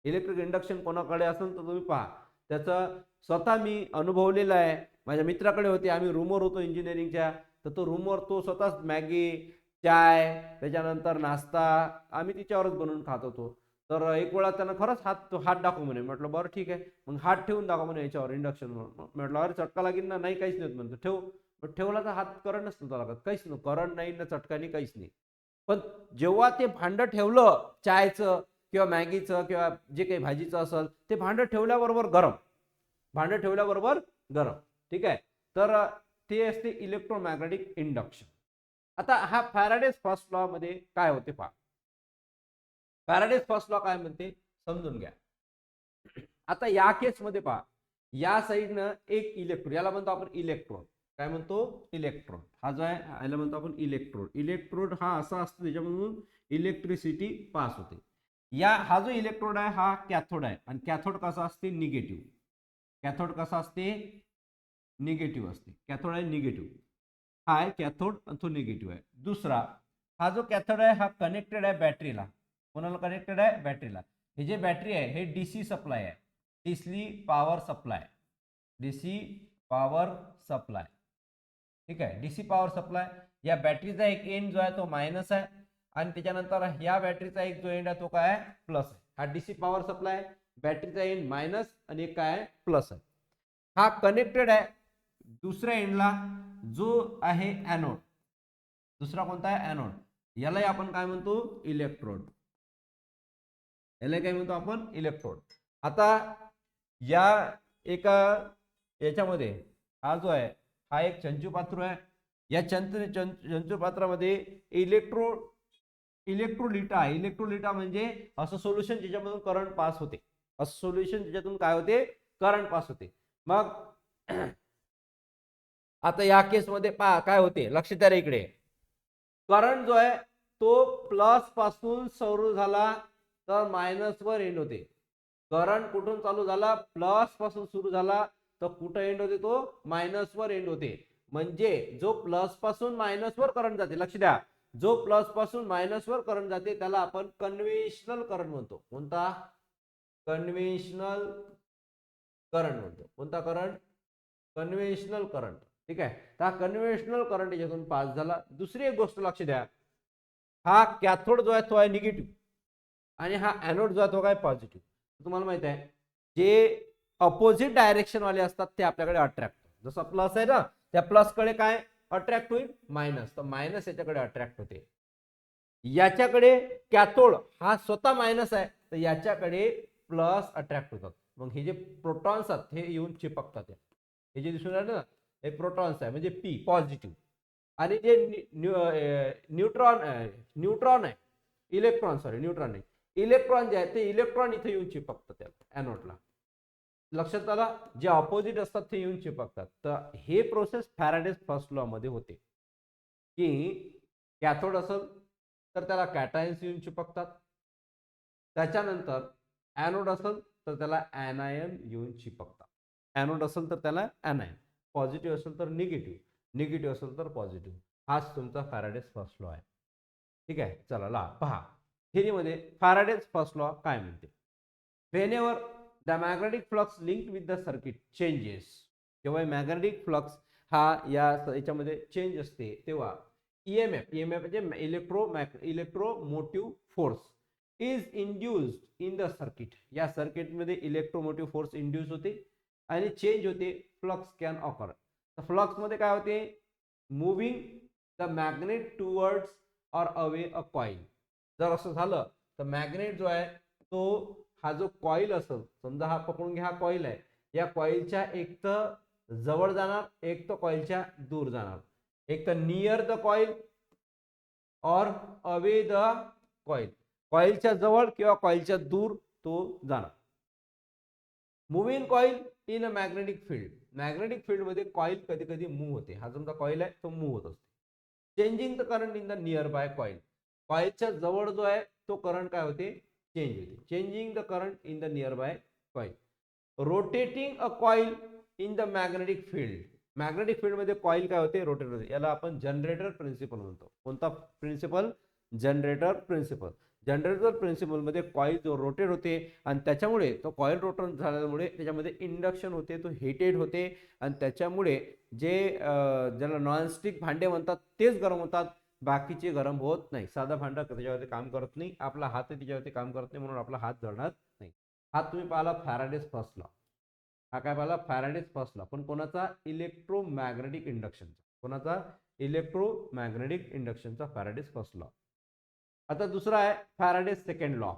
Speaker 1: इलेक्ट्रिक इंडक्शन कोणाकडे असेल तर तुम्ही पहा, त्याचं स्वतः मी अनुभवलेलं आहे. माझ्या मित्राकडे होते, आम्ही रूमवर होतो इंजिनिअरिंगच्या, तर तो रूमवर तो स्वतःच मॅगी, चाय, त्याच्यानंतर नाश्ता आम्ही तिच्यावरच बनवून खात होतो. तर एक वेळा त्यानं खरंच हात दाखव म्हणे. म्हटलं बरं ठीक आहे, मग हात ठेवून दाखव म्हणे याच्यावर इंडक्शनवर. म्हटलं अरे चटका लागेल ना, नाही काहीच नाही म्हणतो. ठेव. पण ठेवला तर हात करंटच नव्हता लागत, काहीच नाही, करंट नाही ना चटका नाही, काहीच नाही. पण जेव्हा ते भांडं ठेवलं चायचं किंवा मॅगीचं किंवा जे काही भाजीचं असेल ते भांडं ठेवल्याबरोबर गरम, भांडं ठेवल्याबरोबर गरम. ठीक आहे. तर ते असते इलेक्ट्रोमॅग्नेटिक इंडक्शन. आता हा फॅराडेज फर्स्ट लॉ मध्ये काय होते पहा. फॅराडेज फर्स्ट लॉ काय म्हणते समजून घ्या. आता या केस मध्ये पहा, या साईडनं एक इलेक्ट्रॉन, याला म्हणतो आपण इलेक्ट्रॉन. काय म्हणतो? इलेक्ट्रॉन. हा जो आहे याला म्हणतो आपण इलेक्ट्रोड. इलेक्ट्रोड हा असा असतो त्याच्यामधून इलेक्ट्रिसिटी पास होते. हा जो इलेक्ट्रोड आहे हा कॅथोड आहे, आणि कॅथोड कसा असते? निगेटिव्ह. कॅथोड कसा असते? निगेटिव्ह असते. कॅथोड आहे निगेटिव्ह. हा आहे कॅथोड आणि तो निगेटिव्ह आहे. दुसरा, हा जो कॅथोड आहे हा कनेक्टेड आहे बॅटरीला. कोणाला कनेक्टेड आहे? बॅटरीला. हे जे बॅटरी आहे हे डीसी सप्लाय आहे, DC power supply. DC power supply. ठीक आहे, डीसी पॉवर सप्लाय. या बॅटरीचा एक एंड जो आहे तो मायनस आहे, आणि त्याच्यानंतर या बॅटरीचा एक जो एंड आहे तो काय आहे? प्लस आहे. हा डीसी पॉवर सप्लाय, बॅटरीचा एंड मायनस आणि एक काय आहे? प्लस आहे. हा कनेक्टेड आहे दुसऱ्या एंडला जो आहे ॲनोड. दुसरा कोणता आहे? ॲनोड. यालाही आपण काय म्हणतो? इलेक्ट्रोड. याला काय म्हणतो आपण? इलेक्ट्रोड. आता या एका याच्यामध्ये हा जो आहे हा एक चंचुपात्र आहे. या चंचुपात्रामध्ये इलेक्ट्रोलिटा आहे. इलेक्ट्रोलिटा म्हणजे असं सोल्युशन ज्याच्यामधून करंट पास होते. असं सोल्युशन ज्याच्यातून काय होते? करंट पास होते. मग आता या केसमध्ये पहा काय होते, लक्ष द्या इकडे. करंट जो आहे तो प्लस पासून सुरू झाला तर मायनस वर एंड होते. करंट कुठून चालू झाला? प्लस पासून सुरू झाला तर कुठं एंड होते? तो मायनस वर एंड होते. म्हणजे जो प्लस पासून मायनस वर करंट जाते, लक्ष द्या, जो प्लस पासून मायनस वर करंट जाते त्याला आपण कन्व्हेन्शनल करंट म्हणतो. कोणता? कन्व्हेन्शनल करंट म्हणतो. कोणता करंट? Conventional current. ठीक आहे. तर हा कन्व्हेन्शनल करंट याच्यातून पास झाला. दुसरी एक गोष्ट लक्ष द्या, हा कॅथोड जो आहे तो आहे निगेटिव्ह, आणि हा ॲनोड जो आहे तो काय? पॉझिटिव्ह. तुम्हाला माहित आहे जे अपोजिट डायरेक्शन वाले असतात ते आपल्याकडे अट्रॅक्ट. जसं प्लस आहे ना, त्या प्लस कडे काय अट्रॅक्ट होईल? मायनस. तर मायनस याच्याकडे अट्रॅक्ट होते. याच्याकडे कॅथोड हा स्वतः मायनस आहे तर याच्याकडे प्लस अट्रॅक्ट होतात. मग हे जे प्रोटॉन्स आहेत हे येऊन चिपकतात. हे जे दिसून राहिले ना हे प्रोटॉन्स आहे म्हणजे पी पॉझिटिव्ह, आणि जे न्यूट्रॉन आहे, न्यूट्रॉन आहे, इलेक्ट्रॉन जे आहे ते इलेक्ट्रॉन इथे येऊन चिपकतात त्याला ॲनोडला. लक्षात आला? जे ऑपोजिट असतात ते येऊन चिपकतात. तर हे प्रोसेस फॅराडेज फर्स्ट लॉ मध्ये होते की कॅथोड असेल तर त्याला कॅटायन्स येऊन चिपकतात, त्याच्यानंतर ॲनोड असेल तर त्याला ॲनायन येऊन चिपकतात. ॲनोड असेल तर त्याला ॲनायन, पॉझिटिव्ह असेल तर निगेटिव्ह, निगेटिव्ह असेल तर पॉझिटिव्ह. हाच तुमचा फॅराडेज फर्स्ट लॉ आहे. ठीक आहे. चला पहा थिअरीमध्ये फॅराडेज फर्स्ट लॉ काय म्हणते. Whenever the magnetic flux linked with the circuit changes. जेव्हा मॅग्नेटिक फ्लक्स हा याच्यामध्ये चेंज असते तेव्हा ईएमएफ म्हणजे electromotive force is induced in the circuit. या सर्किटमध्ये इलेक्ट्रोमोटिव्ह फोर्स इंड्यूस होते आणि चेंज होते. Flux can occur. तर फ्लक्स मध्ये काय होते? मूव्हिंग द मॅग्नेट टुवर्ड्स और अवे अ कॉइल. जर असं झालं तर मॅग्नेट जो आहे तो हा जो कॉइल असेल, समजा हा पकडून घ्या, हा कॉइल आहे, या कॉइलच्या एक तर जवळ जाणार, एक तर कॉइलच्या दूर जाणार. एक तर नियर द कॉइल और अवे द कॉइल. कॉइलच्या जवळ किंवा कॉइलच्या दूर तो जाणार. Moving coil in a magnetic field. Magnetic field मध्ये कॉइल कधी कधी मूव्ह होते. हा तुमचा कॉइल आहे तो मूव्ह होत असते. Changing the current in the near by coil. कॉइलच्या जवळ जो आहे तो करंट काय होते? चेंज होते. Changing the current in the near by coil. Rotating a coil in the magnetic field. Magnetic field मध्ये कॉइल काय होते? रोटेट होते. याला आपण जनरेटर प्रिन्सिपल म्हणतो. कोणता प्रिन्सिपल? Generator principle. जनरेटर प्रिन्सिपलमध्ये कॉईल जो रोटेट होते आणि त्याच्यामुळे तो कॉईल रोटेट झाल्यामुळे त्याच्यामध्ये इंडक्शन होते, तो हिटेड होते आणि त्याच्यामुळे जे ज्याला नॉनस्टिक भांडे म्हणतात तेच गरम होतात, बाकीचे गरम होत नाही. साधा भांडा त्याच्यावरती काम करत नाही, आपला हात त्याच्यावरती काम करत नाही, म्हणून आपला हात जळणार नाही. हा तुम्ही पाहिला फॅराडेज फर्स्ट लॉ. हा काय पाहिला? Faraday's first law. पण कोणाचा? इलेक्ट्रोमॅग्नेटिक इंडक्शनचा. कोणाचा? इलेक्ट्रोमॅग्नेटिक इंडक्शनचा फॅराडेज फर्स्ट लॉ. आता दुसरा आहे Faraday's second law.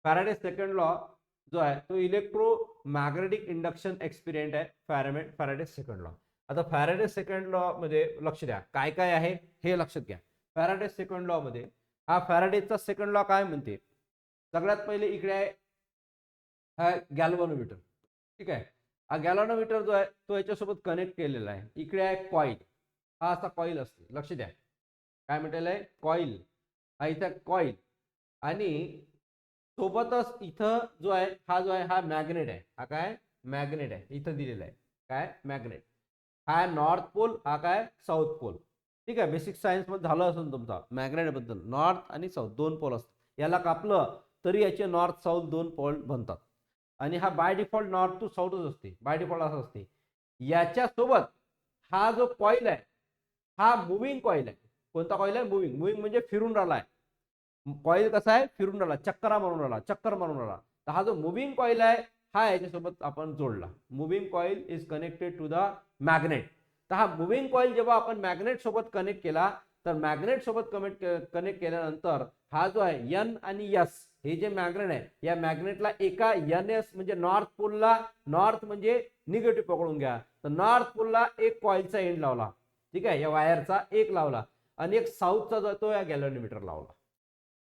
Speaker 1: Faraday's second law जो आहे तो इलेक्ट्रोमॅग्नेटिक इंडक्शन एक्सपेरिमेंट आहे, फॅराडेज सेकंड लॉ. आता फॅराडेज सेकंड लॉ मध्ये लक्ष द्या काय काय आहे हे लक्षात घ्या. फॅराडेज सेकंड लॉ मध्ये हा फॅराडेजचा सेकंड लॉ काय म्हणते? सगळ्यात पहिले इकडे आहे हा गॅल्व्हनोमीटर. ठीक आहे. हा गॅल्व्हनोमीटर जो आहे तो याच्यासोबत कनेक्ट केलेला आहे. इकडे आहे कॉईल. हा असा कॉईल असते, लक्ष द्या काय म्हटलेलं आहे? कॉईल. हा इथं कॉईल आणि सोबतच इथं जो आहे हा मॅग्नेट आहे. हा काय? मॅग्नेट आहे. इथं दिलेला आहे काय? मॅग्नेट. हा नॉर्थ पोल, हा काय? South pole. ठीक आहे. बेसिक सायन्स मध्ये झालं असेल तुमचा मॅग्नेट बद्दल. नॉर्थ आणि साऊथ दोन पोल असतात. याला कापलं तरी याचे नॉर्थ साऊथ दोन पोल बनतात आणि हा बाय डिफॉल्ट नॉर्थ टू साऊथच असते, बाय डिफॉल्ट असं असते. याच्यासोबत हा जो कॉईल आहे हा मुव्हिंग कॉईल आहे. कोणता कॉईल आहे? मुव्हिंग. मुव्हिंग म्हणजे फिरून राहिला आहे. कॉईल कसा आहे? फिरून राहिला, चक्कर मारून राहिला. तर हा जो मुव्हिंग कॉईल आहे हा याच्यासोबत आपण जोडला. Moving coil is connected to the magnet. तर हा मुव्हिंग कॉईल जेव्हा आपण मॅग्नेट सोबत कनेक्ट केला तर मॅग्नेट सोबत कनेक्ट केल्यानंतर हा जो आहे एन आणि एस हे जे मॅग्नेट आहे या मॅग्नेटला एका एन एस म्हणजे नॉर्थ पोलला, नॉर्थ म्हणजे निगेटिव्ह पकडून घ्या, तर नॉर्थ पोलला एक कॉईलचा एंड लावला. ठीक आहे. या वायरचा एक लावला आणि एक साऊथचा जातो या गॅल्व्हनोमीटर लावला.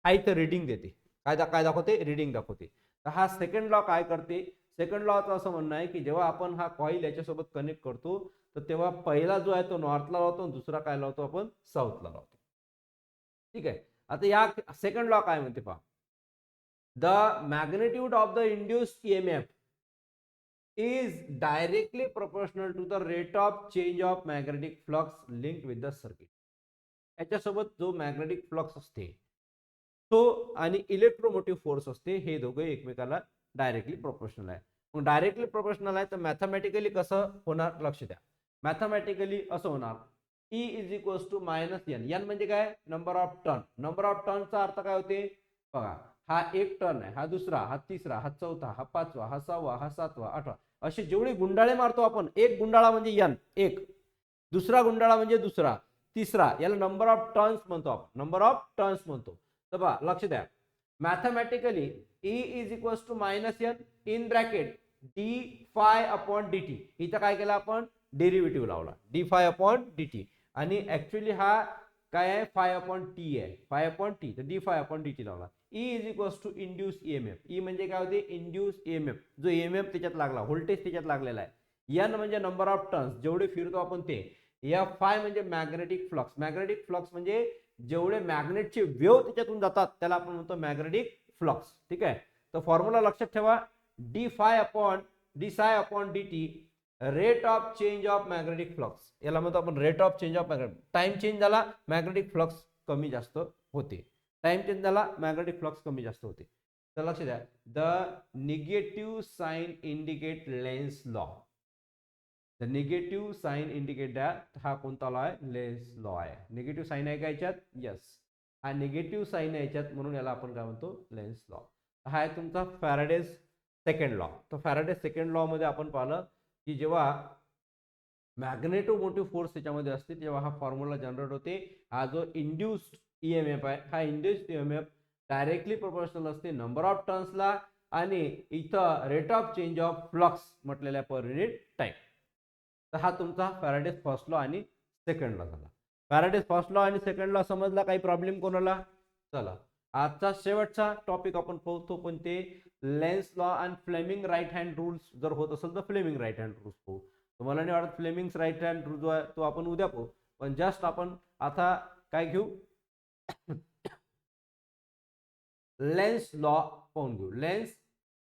Speaker 1: हा इथं रिडिंग देते. काय दाखवते? रिडिंग दाखवते. तर हा सेकंड लॉ काय करते? सेकंड लॉचं असं म्हणणं आहे की जेव्हा आपण हा कॉईल याच्यासोबत कनेक्ट करतो तर तेव्हा पहिला जो आहे तो नॉर्थला लावतो आणि दुसरा काय लावतो आपण? साऊथला लावतो. ठीक आहे. आता या सेकंड लॉ काय म्हणते पहा. The magnitude of the induced EMF is directly proportional to the rate of change of magnetic flux linked with the circuit. याच्यासोबत जो मॅग्नेटिक फ्लक्स असते तो आणि इलेक्ट्रोमोटिव्ह फोर्स असते हे दोघे एकमेकाला डायरेक्टली प्रोपोर्शनल आहे. मग डायरेक्टली प्रोपोर्शनल आहे तर मॅथमॅटिकली कसं होणार? लक्ष द्या. मॅथमॅटिकली असं होणार E is equals to minus N. N म्हणजे काय? Number of turn. Number of टर्नचा अर्थ काय होते? बघा, हा एक टर्न आहे, हा दुसरा, हा तिसरा, हा चौथा, हा पाचवा, हा सहावा, हा सातवा, आठवा, असे जेवढे गुंडाळे मारतो आपण, एक गुंडाळा म्हणजे एन एक, दुसरा गुंडाळा म्हणजे दुसरा, तिसरा, याला नंबर ऑफ टर्न्स म्हणतो आपण, नंबर ऑफ टर्न्स म्हणतो. तर पहा लक्ष द्या. Mathematically E is equals to minus N in bracket D phi upon D T. इथं काय केलं आपण? डेरिव्हेटिव्ह लावला D phi upon D T आणि ऍक्च्युअली हा काय आहे? फाय अपॉन टी आहे, फाय अपॉन टी, तर D phi upon D T लावला. E is equals to induced EMF. E म्हणजे काय होते? Induce EMF. जो ईएमएफ त्याच्यात लागला, व्होल्टेज त्याच्यात लागलेला आहे. एन म्हणजे नंबर ऑफ टर्न्स, जेवढे फिरतो आपण ते. एफ फाय म्हणजे मॅग्नेटिक फ्लक्स. मॅग्नेटिक फ्लक्स म्हणजे जेवढे मॅग्नेटचे वेव्ह त्याच्यातून जातात त्याला आपण म्हणतो मॅग्नेटिक फ्लक्स. ठीक आहे. तर फॉर्म्युला लक्षात ठेवा. D phi upon d psi upon D t rate of change of magnetic flux. याला म्हणतो आपण rate of change of magnetic. Time change झाला मॅग्नेटिक फ्लक्स कमी जास्त होते. टाइम चेंज झाला मॅग्नेटिक फ्लक्स कमी जास्त होते. तर लक्ष द्या. The negative sign indicate Lenz law. The negative sign indicate that. हा कोणता लॉ आहे? लेन्स लॉ आहे. निगेटिव्ह साइन आहे का याच्यात? यस, हा निगेटिव्ह साइन आहे याच्यात, म्हणून याला आपण काय म्हणतो? Lens law. हा आहे तुमचा फॅराडेज सेकंड लॉ. तर फॅराडेज सेकंड लॉ मध्ये आपण पाहिलं की जेव्हा मॅग्नेटोमोटिव्ह फोर्स त्याच्यामध्ये असते तेव्हा हा फॉर्म्युला जनरेट होते. हा जो इंड्युस्ड ईएमएफ आहे, हा इंड्युस्ड ईएमएफ डायरेक्टली प्रोपोर्शनल असते नंबर ऑफ टर्न्सला आणि इथं rate of change of flux म्हटलेल्या पर युनिट टाइम. तर हा तुमचा फॅराडेज फर्स्ट लॉ आणि सेकंड लॉ झाला. फॅराडेज फर्स्ट लॉ आणि सेकंड लॉ समजला? काही प्रॉब्लेम कोणाला? चला, आजचा शेवटचा टॉपिक आपण पाहतो पण ते लेन्स लॉ आणि फ्लेमिंग राईट हँड रूल्स. जर होत असेल तर फ्लेमिंग राईट हँड रूल्स पाहू. तुम्हाला नाही वाटत फ्लेमिंग राईट हँड रूल जो आहे तो आपण उद्या पाहू, पण जस्ट आपण आता काय घेऊ? लेन्स लॉ पाहून घेऊ. Lens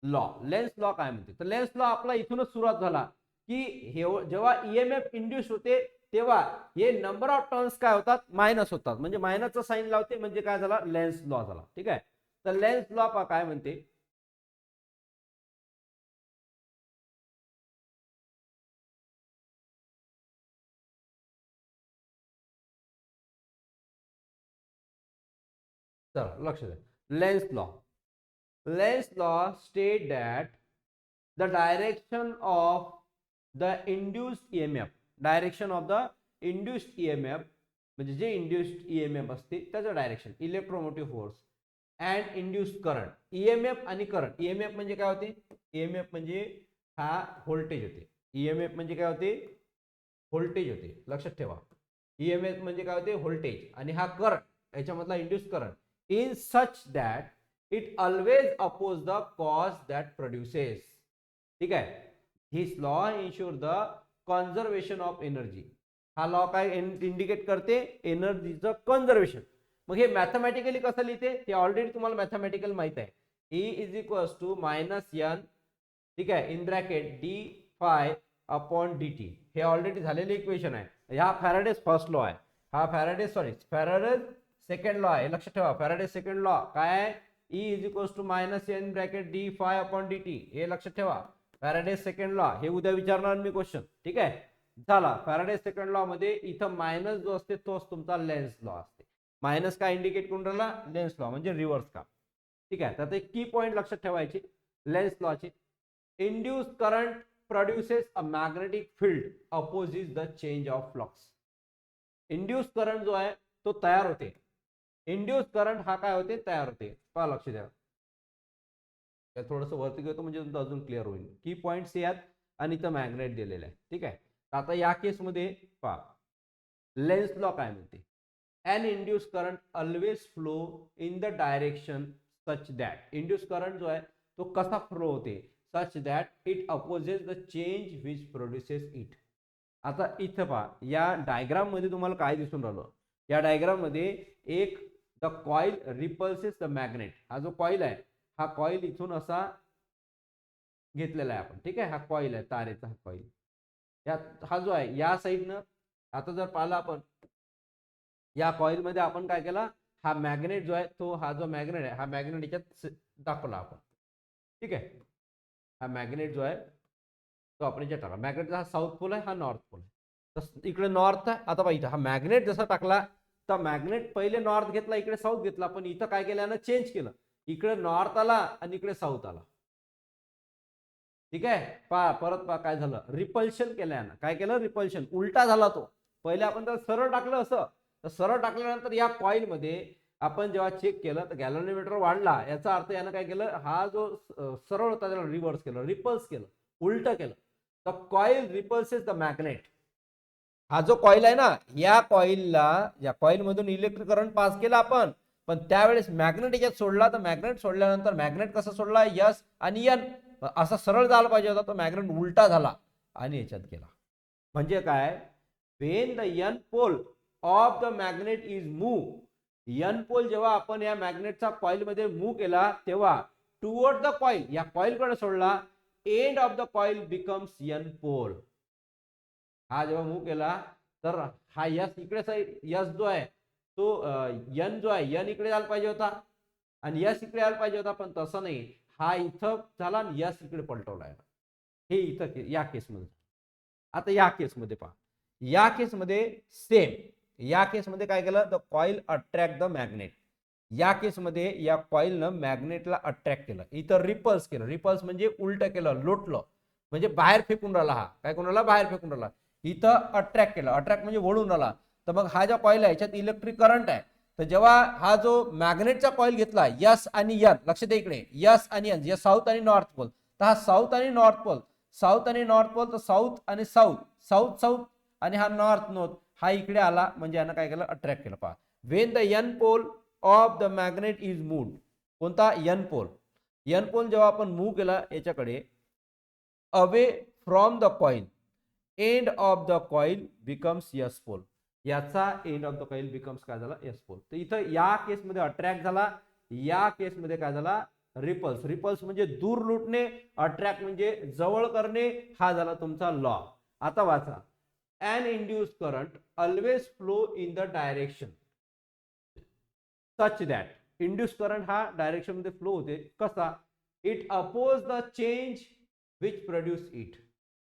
Speaker 1: law. लेन्स लॉ काय म्हणते? तर लेन्स लॉ आपला इथूनच सुरुवात झाला की जेव्हा ईएमएफ इंड्यूस होते तेव्हा हे नंबर ऑफ टर्न्स काय होतात, मायनस होतात. म्हणजे मायनसचा साईन लावते म्हणजे काय झाला, लेन्स लॉ झाला. ठीक आहे, तर लेन्स लॉ काय म्हणते, चला लक्ष द्या. Lens law state that the direction of the induced EMF, direction of the induced EMF म्हणजे जे इंड्युस्ड EMF असते त्याचं direction, electromotive force and induced current. EMF आणि करंट, EMF म्हणजे काय होते, EMF म्हणजे हा व्होल्टेज होते. EMF म्हणजे काय होते, व्होल्टेज होते, लक्षात ठेवा. EMF म्हणजे काय होते, व्होल्टेज, आणि हा करंट याच्यामधला induced current. In such that it always oppose the cause that produces. ठीक आहे, his law ensure the conservation of energy. हा लॉ काय इंडिकेट करते, एनर्जीचं कॉन्झर्वेशन. मग हे मॅथमॅटिकली कसं लिहिते ते ऑलरेडी तुम्हाला मॅथमॅटिकल माहित आहे. E is equals to minus n, ठीक आहे, in bracket D phi upon D t. हे ऑलरेडी झालेले इक्वेशन आहे. हा फॅराडेज फर्स्ट लॉ आहे, हा फॅराडेज सेकंड लॉ आहे. लक्षात ठेवा, फॅराडेज सेकंड लॉ काय आहे, E is equals to minus n bracket D phi upon D t. हे लक्षात ठेवा, फॅराडेज सेकंड लॉ. हे उद्या विचारणार मी क्वेश्चन. ठीक आहे, झाला. फॅराडेज सेकंड लॉ मध्ये इथं मायनस जो असते तोच तुमचा लेन्स लॉ असते. मायनस काय इंडिकेट करून राहिला, लेन्स लॉ म्हणजे रिव्हर्स काम. ठीक आहे, तर ते की पॉइंट लक्षात ठेवायचे लेन्स लॉचे. Induce current produces a magnetic field opposite the change of flux. Induce current जो आहे तो तयार होते, इंड्यूस करंट हा काय होते, तयार होते. पहा, लक्ष द्या, थोडंसं वरती घेतो म्हणजे तुमचं अजून क्लिअर होईल. की पॉइंट्स यात आणि इथं मॅग्नेट दिलेलं आहे. ठीक आहे, आता या केसमध्ये पहा, लेन्स लॉ काय म्हणते, an induced current always flow in the direction such that, induced current जो आहे तो कसा फ्लो होते, such that it opposes the change which produces it. आता इथं पहा, या डायग्राम मध्ये तुम्हाला काय दिसून राहिलं, या डायग्राम मध्ये एक द कॉइल रिपल्सेस द मॅग्नेट. हा जो कॉइल आहे, हा कॉइल इथून असा घेतलेला आहे आपण. ठीक आहे, हा कॉइल आहे, तारेचा हा कॉइल. हा जो आहे या साईडनं, आता जर पाहिलं आपण या कॉइल मध्ये, आपण काय केला, हा मॅग्नेट जो आहे तो, हा जो मॅग्नेट आहे, हा मॅग्नेट याच्यात दाखवला आपण. ठीक आहे, हा मॅग्नेट जो आहे तो आपण याच्यात टाकला. मॅग्नेटचा हा साऊथ पोल आहे, हा नॉर्थ पोल आहे. तर इकडे नॉर्थ आहे. आता पाहिजे, हा मॅग्नेट जसा टाकला तर मॅग्नेट पहिले नॉर्थ घेतला, इकडे साऊथ घेतला, पण इथं काय केलं, चेंज केलं, इकडे नॉर्थ आला आणि इकडे साऊथ आला. ठीक आहे, परत काय झालं, रिपल्शन केलं, काय केलं, रिपल्शन, उलटा झाला तो. पहिले आपण तर सरळ टाकलं असं, तर सरळ टाकल्यानंतर या कॉइल मध्ये आपण जेव्हा चेक केलं तर गॅल्व्हनोमीटर वाढला. याचा अर्थ यानं काय केलं, हा जो सरळ होता त्याला रिव्हर्स केलं, रिपल्स केलं, उलट केलं. तर कॉइल रिपल्सेस द मॅग्नेट. हा जो कॉइल आहे ना, या कॉइलला, या कॉइल मधून इलेक्ट्रिक करंट पास केला आपण, पण त्यावेळेस मॅग्नेट याच्यात सोडला. तर मॅग्नेट सोडल्यानंतर मॅग्नेट कसं सोडला, यस आणि एन असा सरळ झाला पाहिजे होता, तो मॅग्नेट उलटा झाला आणि याच्यात गेला. म्हणजे काय, when the n pole of the magnet is move, n pole जेव्हा आपण या मॅग्नेटचा कॉइल मध्ये मूव्ह केला तेव्हा टुवर्ड द कॉइल, या कॉइल कडे सोडला, end of the coil becomes n pole. हा जेव्हा मूव्ह केला तर हा यस इकडे, यस जो आहे तो n जो आहे, n इकडे आला पाहिजे होता आणि यस इकडे आला पाहिजे होता, पण तसं नाही. हा इथं झाला आणि यस इकडे पलटवला. हे इथं या केसमध्ये. आता या केसमध्ये पहा, या केसमध्ये सेम, या केसमध्ये काय केलं, the coil attract the magnet. या केसमध्ये या कॉइलनं मॅग्नेटला अट्रॅक्ट केलं, इथं रिपल्स केलं. रिपल्स म्हणजे उलट केलं, लोटलं, म्हणजे बाहेर फेकून राहिला. हा काय करून राहिला, बाहेर फेकून राहिला. इथं अट्रॅक्ट केलं, अट्रॅक्ट म्हणजे वळून राहिला. तर मग हा ज्या कॉइल आहे याच्यात इलेक्ट्रिक करंट आहे. तर जेव्हा हा जो मॅग्नेटचा कॉइल घेतला, यस आणि एन, लक्ष द्या इकडे, यस आणि एन, साऊथ आणि नॉर्थ पोल. तर हा साऊथ आणि नॉर्थ पोल, साऊथ आणि नॉर्थ पोल, तर साऊथ आणि साऊथ, साऊथ साऊथ, आणि हा नॉर्थ नॉर्थ, हा इकडे आला, म्हणजे यानं काय केलं, अट्रॅक्ट केलं. पहा, when the N pole of the magnet is moved, कोणता, एन पोल. एन पोल जेव्हा आपण मूव्ह केला याच्याकडे, away from the coil, end of the coil becomes S pole. याचा end of the coil becomes काय झाला, यस पोल. तर इथं या केसमध्ये अट्रॅक्ट झाला, या केसमध्ये काय झाला, रिपल्स. रिपल्स म्हणजे दूर लुटणे, अट्रॅक्ट म्हणजे जवळ करणे. हा झाला तुमचा लॉ. आता वाचा, an induced current always flow in the direction such that induced current हा डायरेक्शन मध्ये फ्लो होते कसा it oppose the change which produce it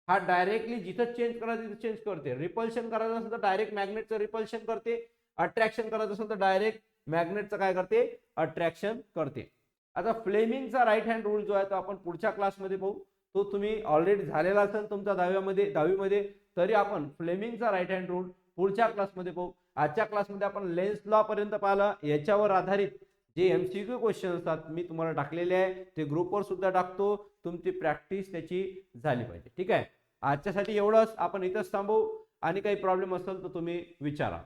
Speaker 1: हा डायरेक्टली जिथं चेंज करायचं तिथं चेंज करते रिपल्शन करायचं असेल तर डायरेक्ट मॅग्नेटचं रिपल्शन करते अट्रॅक्शन करायचं असेल तर डायरेक्ट मॅग्नेटचं काय करते अट्रॅक्शन करते आता फ्लेमिंगचा राईट हँड रूल जो आहे तो आपण पुढच्या क्लासमध्ये पाहू तो तुम्ही ऑलरेडी झालेला असेल तुमच्या दहावीमध्ये तरी आपण फ्लेमिंगचा राईट हँड रूल पुढच्या क्लासमध्ये पाहू आजच्या क्लासमध्ये आपण लेन्स लॉ पर्यंत पाहिलं याच्यावर आधारित जे एमसीक्यू क्वेश्चन असतात मी तुम्हाला टाकलेले आहे ते ग्रुपवर सुद्धा टाकतो तुमची प्रॅक्टिस त्याची झाली पाहिजे ठीक आहे आजच्यासाठी एवढंच आपण इथंच थांबू आणि काही प्रॉब्लेम असेल तर तुम्ही विचारा